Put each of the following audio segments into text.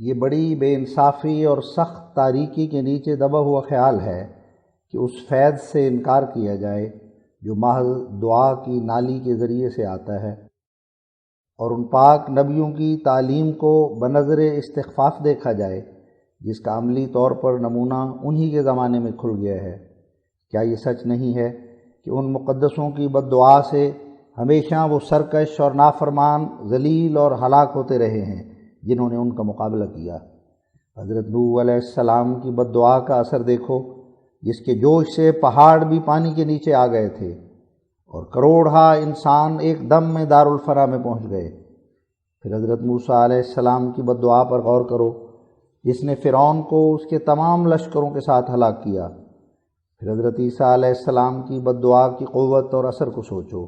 یہ بڑی بے انصافی اور سخت تاریکی کے نیچے دبا ہوا خیال ہے کہ اس فیض سے انکار کیا جائے جو محض دعا کی نالی کے ذریعے سے آتا ہے، اور ان پاک نبیوں کی تعلیم کو بنظر استخفاف دیکھا جائے جس کا عملی طور پر نمونہ انہی کے زمانے میں کھل گیا ہے۔ کیا یہ سچ نہیں ہے کہ ان مقدسوں کی بد دعا سے ہمیشہ وہ سرکش اور نافرمان ذلیل اور ہلاک ہوتے رہے ہیں جنہوں نے ان کا مقابلہ کیا؟ حضرت نوح علیہ السلام کی بد دعا کا اثر دیکھو، جس کے جوش سے پہاڑ بھی پانی کے نیچے آ گئے تھے، اور کروڑہا انسان ایک دم میں دارالفنا میں پہنچ گئے۔ پھر حضرت موسیٰ علیہ السلام کی بد دعا پر غور کرو، جس نے فرعون کو اس کے تمام لشکروں کے ساتھ ہلاک کیا۔ پھر حضرت عیسیٰ علیہ السلام کی بد دعا کی قوت اور اثر کو سوچو،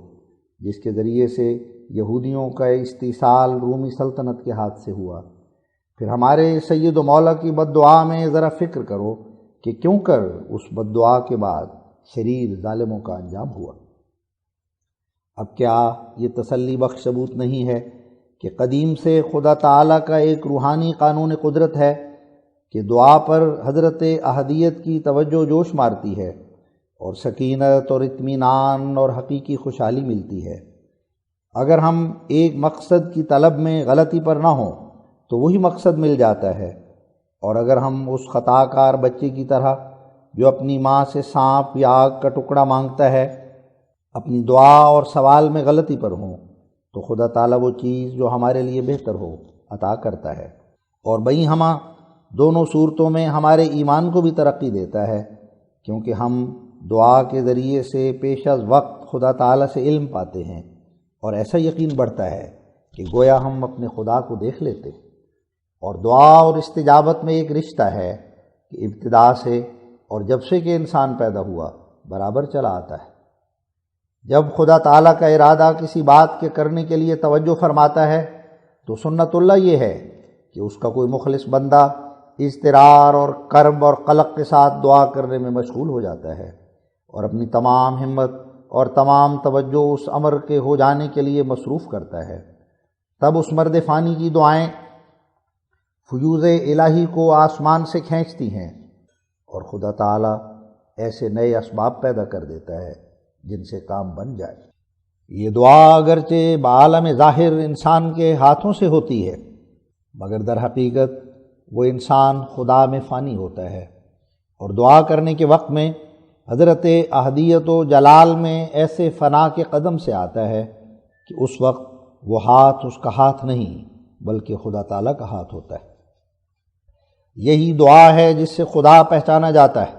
جس کے ذریعے سے یہودیوں کا استیصال رومی سلطنت کے ہاتھ سے ہوا۔ پھر ہمارے سید و مولا کی بد دعا میں ذرا فکر کرو کہ کیوں کر اس بد دعا کے بعد شریر ظالموں کا انجام ہوا۔ اب کیا یہ تسلی بخش ثبوت نہیں ہے کہ قدیم سے خدا تعالیٰ کا ایک روحانی قانون قدرت ہے کہ دعا پر حضرت احدیت کی توجہ جوش مارتی ہے اور سکینت اور اطمینان اور حقیقی خوشحالی ملتی ہے؟ اگر ہم ایک مقصد کی طلب میں غلطی پر نہ ہوں تو وہی مقصد مل جاتا ہے، اور اگر ہم اس خطا کار بچے کی طرح جو اپنی ماں سے سانپ یا آگ کا ٹکڑا مانگتا ہے اپنی دعا اور سوال میں غلطی پر ہوں تو خدا تعالیٰ وہ چیز جو ہمارے لیے بہتر ہو عطا کرتا ہے، اور بہما دونوں صورتوں میں ہمارے ایمان کو بھی ترقی دیتا ہے، کیونکہ ہم دعا کے ذریعے سے پیش از وقت خدا تعالیٰ سے علم پاتے ہیں، اور ایسا یقین بڑھتا ہے کہ گویا ہم اپنے خدا کو دیکھ لیتے۔ اور دعا اور استجابت میں ایک رشتہ ہے کہ ابتدا سے اور جب سے کہ انسان پیدا ہوا برابر چلا آتا ہے۔ جب خدا تعالیٰ کا ارادہ کسی بات کے کرنے کے لیے توجہ فرماتا ہے تو سنت اللہ یہ ہے کہ اس کا کوئی مخلص بندہ اضطرار اور کرب اور قلق کے ساتھ دعا کرنے میں مشغول ہو جاتا ہے، اور اپنی تمام ہمت اور تمام توجہ اس امر کے ہو جانے کے لیے مصروف کرتا ہے۔ تب اس مرد فانی کی دعائیں فیوض الہی کو آسمان سے کھینچتی ہیں، اور خدا تعالیٰ ایسے نئے اسباب پیدا کر دیتا ہے جن سے کام بن جائے۔ یہ دعا اگرچہ بعالم ظاہر انسان کے ہاتھوں سے ہوتی ہے، مگر در حقیقت وہ انسان خدا میں فانی ہوتا ہے، اور دعا کرنے کے وقت میں حضرت احدیت و جلال میں ایسے فنا کے قدم سے آتا ہے کہ اس وقت وہ ہاتھ اس کا ہاتھ نہیں بلکہ خدا تعالیٰ کا ہاتھ ہوتا ہے۔ یہی دعا ہے جس سے خدا پہچانا جاتا ہے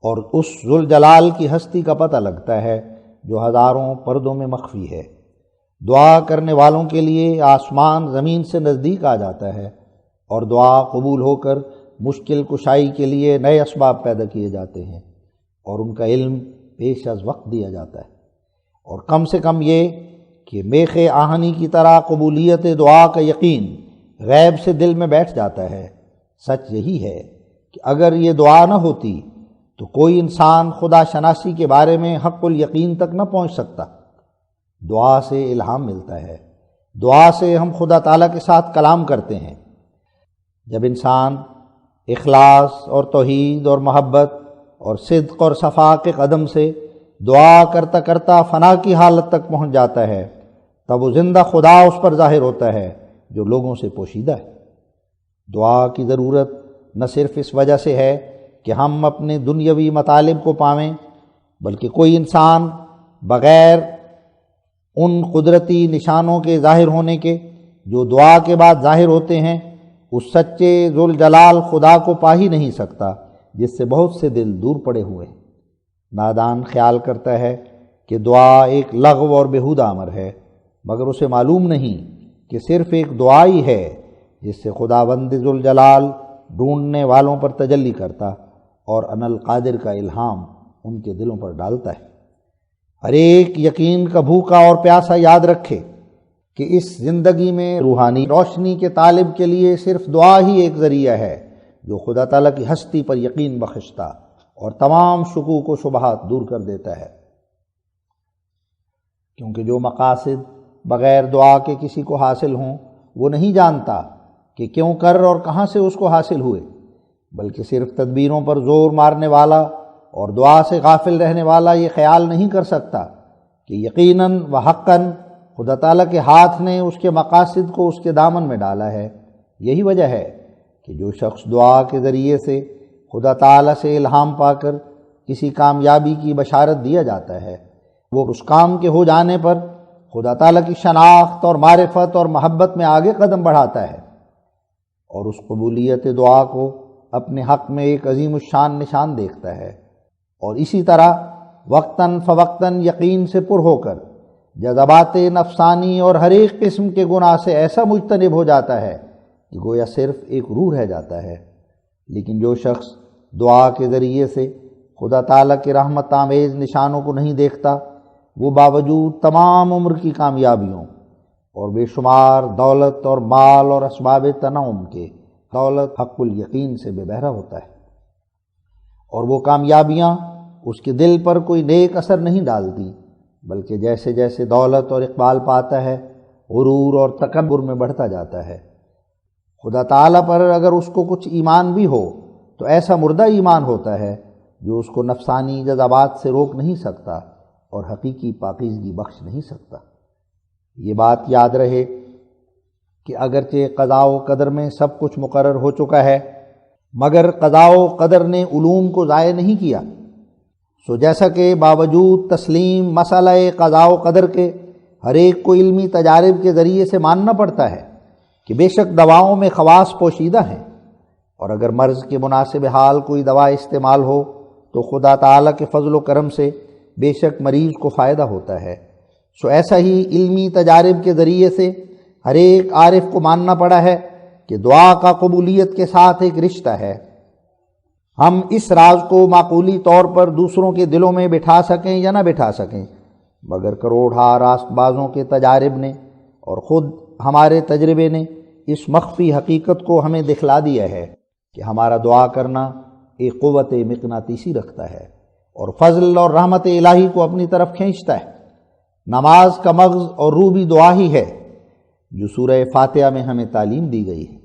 اور اس ذوالجلال کی ہستی کا پتہ لگتا ہے جو ہزاروں پردوں میں مخفی ہے۔ دعا کرنے والوں کے لیے آسمان زمین سے نزدیک آ جاتا ہے، اور دعا قبول ہو کر مشکل کشائی کے لیے نئے اسباب پیدا کیے جاتے ہیں، اور ان کا علم پیش از وقت دیا جاتا ہے۔ اور کم سے کم یہ کہ میخ آہنی کی طرح قبولیت دعا کا یقین غیب سے دل میں بیٹھ جاتا ہے۔ سچ یہی ہے کہ اگر یہ دعا نہ ہوتی تو کوئی انسان خدا شناسی کے بارے میں حق الیقین تک نہ پہنچ سکتا۔ دعا سے الہام ملتا ہے، دعا سے ہم خدا تعالیٰ کے ساتھ کلام کرتے ہیں۔ جب انسان اخلاص اور توحید اور محبت اور صدق اور صفا کے قدم سے دعا کرتا کرتا فنا کی حالت تک پہنچ جاتا ہے، تب وہ زندہ خدا اس پر ظاہر ہوتا ہے جو لوگوں سے پوشیدہ ہے۔ دعا کی ضرورت نہ صرف اس وجہ سے ہے کہ ہم اپنے دنیاوی مطالب کو پاویں، بلکہ کوئی انسان بغیر ان قدرتی نشانوں کے ظاہر ہونے کے جو دعا کے بعد ظاہر ہوتے ہیں اس سچے ذوالجلال خدا کو پا ہی نہیں سکتا جس سے بہت سے دل دور پڑے ہوئے ہیں۔ نادان خیال کرتا ہے کہ دعا ایک لغو اور بیہودہ امر ہے، مگر اسے معلوم نہیں کہ صرف ایک دعا ہی ہے جس سے خداوند ذوالجلال ڈھونڈنے والوں پر تجلی کرتا اور ان القادر کا الہام ان کے دلوں پر ڈالتا ہے۔ ہر ایک یقین کا بھوکا اور پیاسا یاد رکھے کہ اس زندگی میں روحانی روشنی کے طالب کے لیے صرف دعا ہی ایک ذریعہ ہے جو خدا تعالیٰ کی ہستی پر یقین بخشتا اور تمام شکوک و شبہات دور کر دیتا ہے، کیونکہ جو مقاصد بغیر دعا کے کسی کو حاصل ہوں وہ نہیں جانتا کہ کیوں کر اور کہاں سے اس کو حاصل ہوئے، بلکہ صرف تدبیروں پر زور مارنے والا اور دعا سے غافل رہنے والا یہ خیال نہیں کر سکتا کہ یقیناً و حقاً خدا تعالیٰ کے ہاتھ نے اس کے مقاصد کو اس کے دامن میں ڈالا ہے۔ یہی وجہ ہے کہ جو شخص دعا کے ذریعے سے خدا تعالیٰ سے الہام پا کر کسی کامیابی کی بشارت دیا جاتا ہے، وہ اس کام کے ہو جانے پر خدا تعالیٰ کی شناخت اور معرفت اور محبت میں آگے قدم بڑھاتا ہے، اور اس قبولیت دعا کو اپنے حق میں ایک عظیم الشان نشان دیکھتا ہے، اور اسی طرح وقتاً فوقتاً یقین سے پر ہو کر جذبات نفسانی اور ہر ایک قسم کے گناہ سے ایسا مجتنب ہو جاتا ہے کہ گویا صرف ایک روح رہ جاتا ہے۔ لیکن جو شخص دعا کے ذریعے سے خدا تعالیٰ کے رحمت آمیز نشانوں کو نہیں دیکھتا، وہ باوجود تمام عمر کی کامیابیوں اور بے شمار دولت اور مال اور اسباب تنعم کے دولت حق الیقین سے بے بہرہ ہوتا ہے، اور وہ کامیابیاں اس کے دل پر کوئی نیک اثر نہیں ڈالتی، بلکہ جیسے جیسے دولت اور اقبال پاتا ہے غرور اور تکبر میں بڑھتا جاتا ہے۔ خدا تعالیٰ پر اگر اس کو کچھ ایمان بھی ہو تو ایسا مردہ ایمان ہوتا ہے جو اس کو نفسانی جذبات سے روک نہیں سکتا اور حقیقی پاکیزگی بخش نہیں سکتا۔ یہ بات یاد رہے کہ اگرچہ قضاء و قدر میں سب کچھ مقرر ہو چکا ہے، مگر قضاء و قدر نے علوم کو ضائع نہیں کیا۔ سو جیسا کہ باوجود تسلیم مسئلہ قضاء و قدر کے ہر ایک کو علمی تجارب کے ذریعے سے ماننا پڑتا ہے کہ بے شک دواؤں میں خواص پوشیدہ ہیں، اور اگر مرض کے مناسب حال کوئی دوا استعمال ہو تو خدا تعالیٰ کے فضل و کرم سے بے شک مریض کو فائدہ ہوتا ہے، سو ایسا ہی علمی تجارب کے ذریعے سے ہر ایک عارف کو ماننا پڑا ہے کہ دعا کا قبولیت کے ساتھ ایک رشتہ ہے۔ ہم اس راز کو معقولی طور پر دوسروں کے دلوں میں بٹھا سکیں یا نہ بٹھا سکیں، مگر کروڑہا راست بازوں کے تجارب نے اور خود ہمارے تجربے نے اس مخفی حقیقت کو ہمیں دکھلا دیا ہے کہ ہمارا دعا کرنا ایک قوت مقناطیسی رکھتا ہے اور فضل اور رحمت الہی کو اپنی طرف کھینچتا ہے۔ نماز کا مغز اور روح بھی دعا ہی ہے جو سورہ فاتحہ میں ہمیں تعلیم دی گئی ہے۔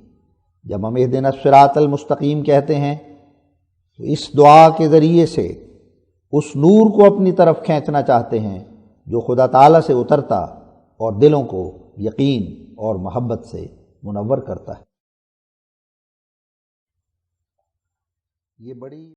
جب ہم اہدنا الصراط المستقیم کہتے ہیں تو اس دعا کے ذریعے سے اس نور کو اپنی طرف کھینچنا چاہتے ہیں جو خدا تعالیٰ سے اترتا اور دلوں کو یقین اور محبت سے منور کرتا ہے۔ یہ بڑی